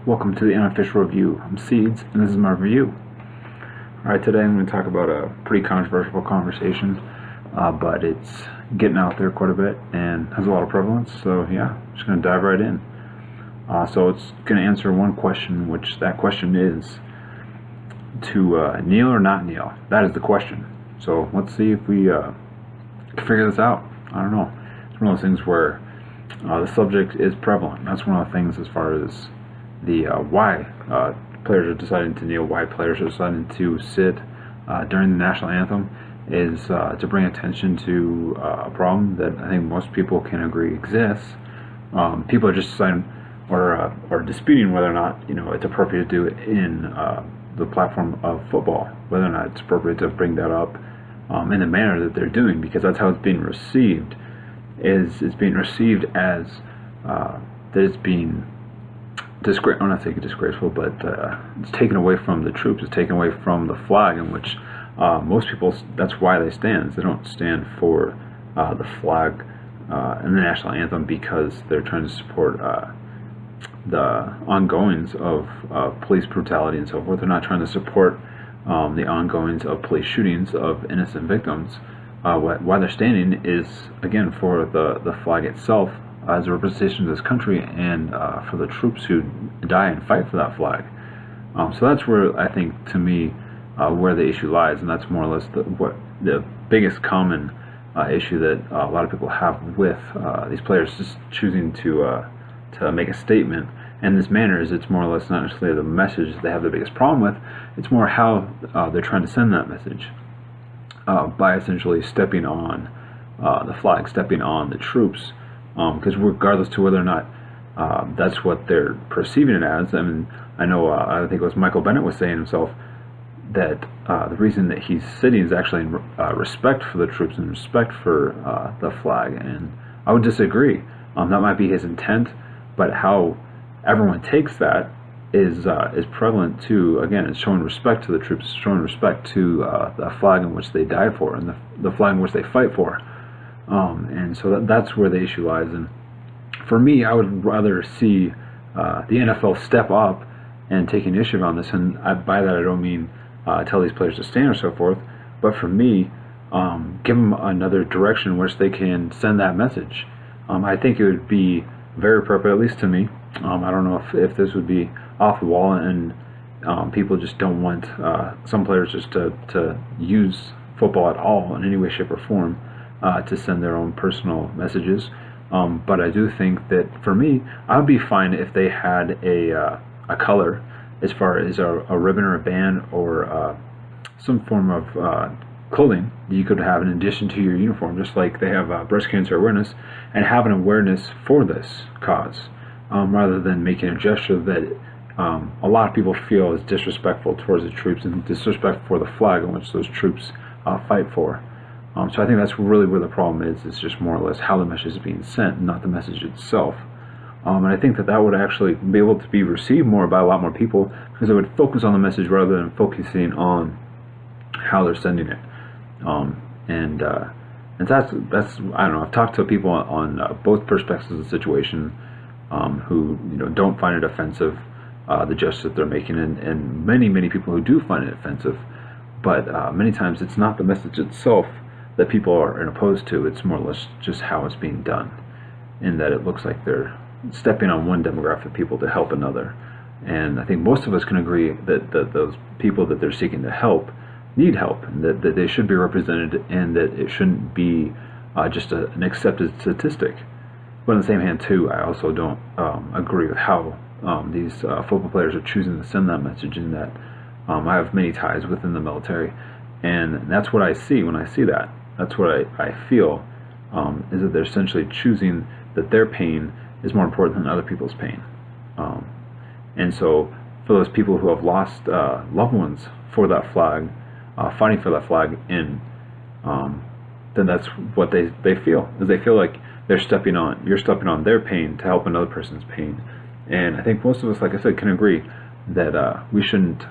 Welcome to the Unofficial Review. I'm Seeds, and this is my review. Alright, today I'm going to talk about a pretty controversial conversation, but it's getting out there quite a bit and has a lot of prevalence, so yeah, I'm just going to dive right in. So it's going to answer one question, which that question is to kneel or not kneel. That is the question. So let's see if we can figure this out. I don't know. It's one of those things where the subject is prevalent. That's one of the things as far as the why players are deciding to kneel, why players are deciding to sit during the national anthem is to bring attention to a problem that I think most people can agree exists. People are just deciding or disputing whether or not it's appropriate to do it in the platform of football, whether or not it's appropriate to bring that up in the manner that they're doing, because that's how it's being received. It's being received as that it's being I'm not saying disgraceful, but it's taken away from the troops. It's taken away from the flag, in which most people, that's why they stand. They don't stand for the flag and the national anthem because they're trying to support the ongoings of police brutality and so forth. They're not trying to support the ongoings of police shootings of innocent victims. Why they're standing is, again, for the flag itself, as a representation of this country, and for the troops who die and fight for that flag. So that's where I think, to me, where the issue lies, and that's more or less the biggest common issue that a lot of people have with these players just choosing to make a statement in this manner. Is it's more or less not necessarily the message that they have the biggest problem with. It's more how they're trying to send that message by essentially stepping on the flag, stepping on the troops. Because regardless to whether or not that's what they're perceiving it as, I mean, I know, I think it was Michael Bennett was saying himself that the reason that he's sitting is actually in respect for the troops and respect for the flag, and I would disagree. That might be his intent, but how everyone takes that is prevalent too. Again, it's showing respect to the troops, showing respect to the flag in which they die for, and the flag in which they fight for. And so that's where the issue lies. And for me, I would rather see the NFL step up and take initiative on this. And by that, I don't mean tell these players to stand or so forth, but for me, give them another direction in which they can send that message. I think it would be very appropriate, at least to me. I don't know if this would be off the wall and people just don't want some players just to use football at all in any way, shape, or form. To send their own personal messages, but I do think that for me, I would be fine if they had a color, as far as a ribbon or a band or some form of clothing that you could have in addition to your uniform, just like they have breast cancer awareness, and have an awareness for this cause, rather than making a gesture that a lot of people feel is disrespectful towards the troops and disrespectful for the flag in which those troops fight for. So I think that's really where the problem is. It's just more or less how the message is being sent, not the message itself. And I think that would actually be able to be received more by a lot more people, because it would focus on the message rather than focusing on how they're sending it. And that's I don't know. I've talked to people on both perspectives of the situation, who don't find it offensive, the gesture that they're making, and many people who do find it offensive. But many times it's not the message itself that people are opposed to. It's more or less just how it's being done, in that it looks like they're stepping on one demographic of people to help another. And I think most of us can agree that those people that they're seeking to help need help, and that they should be represented, and that it shouldn't be just an accepted statistic. But on the same hand too, I also don't agree with how these football players are choosing to send that message, in that I have many ties within the military, and that's what I see when I see that. That's what I feel, is that they're essentially choosing that their pain is more important than other people's pain. And so for those people who have lost loved ones for that flag, fighting for that flag, then that's what they feel, is they feel like you're stepping on their pain to help another person's pain. And I think most of us, like I said, can agree that we shouldn't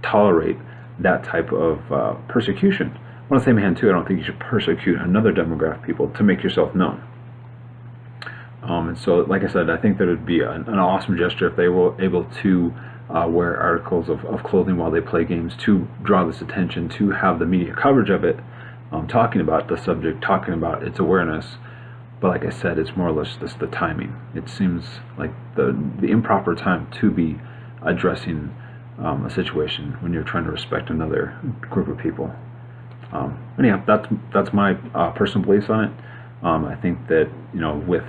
tolerate that type of persecution. On the same hand too, I don't think you should persecute another demographic of people to make yourself known. And so, like I said, I think that it would be an awesome gesture if they were able to wear articles of clothing while they play games to draw this attention, to have the media coverage of it, talking about the subject, talking about its awareness. But like I said, it's more or less just the timing. It seems like the improper time to be addressing a situation when you're trying to respect another group of people. Anyhow, that's my personal beliefs on it. I think that, with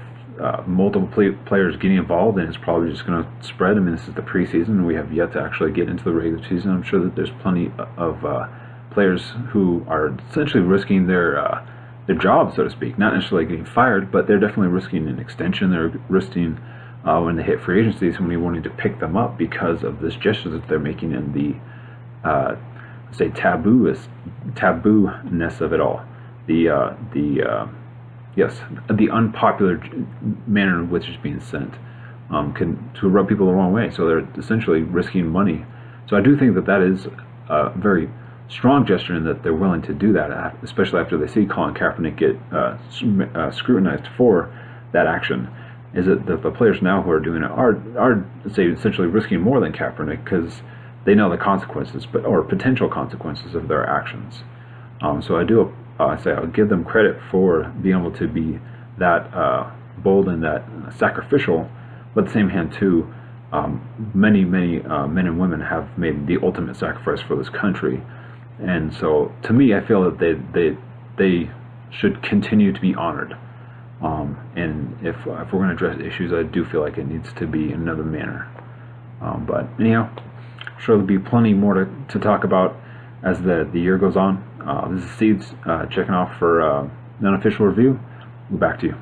multiple players getting involved, and it's probably just going to spread. I mean, this is the preseason, and we have yet to actually get into the regular season. I'm sure that there's plenty of players who are essentially risking their job, so to speak. Not necessarily getting fired, but they're definitely risking an extension. They're risking when they hit free agency, somebody wanting to pick them up because of this gesture that they're making and the taboo-ness of it all. The unpopular manner in which it's being sent can to rub people the wrong way. So they're essentially risking money. So I do think that is a very strong gesture in that they're willing to do that, especially after they see Colin Kaepernick get scrutinized for that action. Is that the players now who are doing it are essentially risking more than Kaepernick because they know the consequences, or potential consequences of their actions. So I do say I'll give them credit for being able to be that bold and that sacrificial, but at the same hand too, many men and women have made the ultimate sacrifice for this country, and so to me, I feel that they should continue to be honored. And if we're going to address issues, I do feel like it needs to be in another manner. But anyhow, I'm sure there'll be plenty more to talk about as the year goes on. This is Seeds checking off for an unofficial review. Back to you.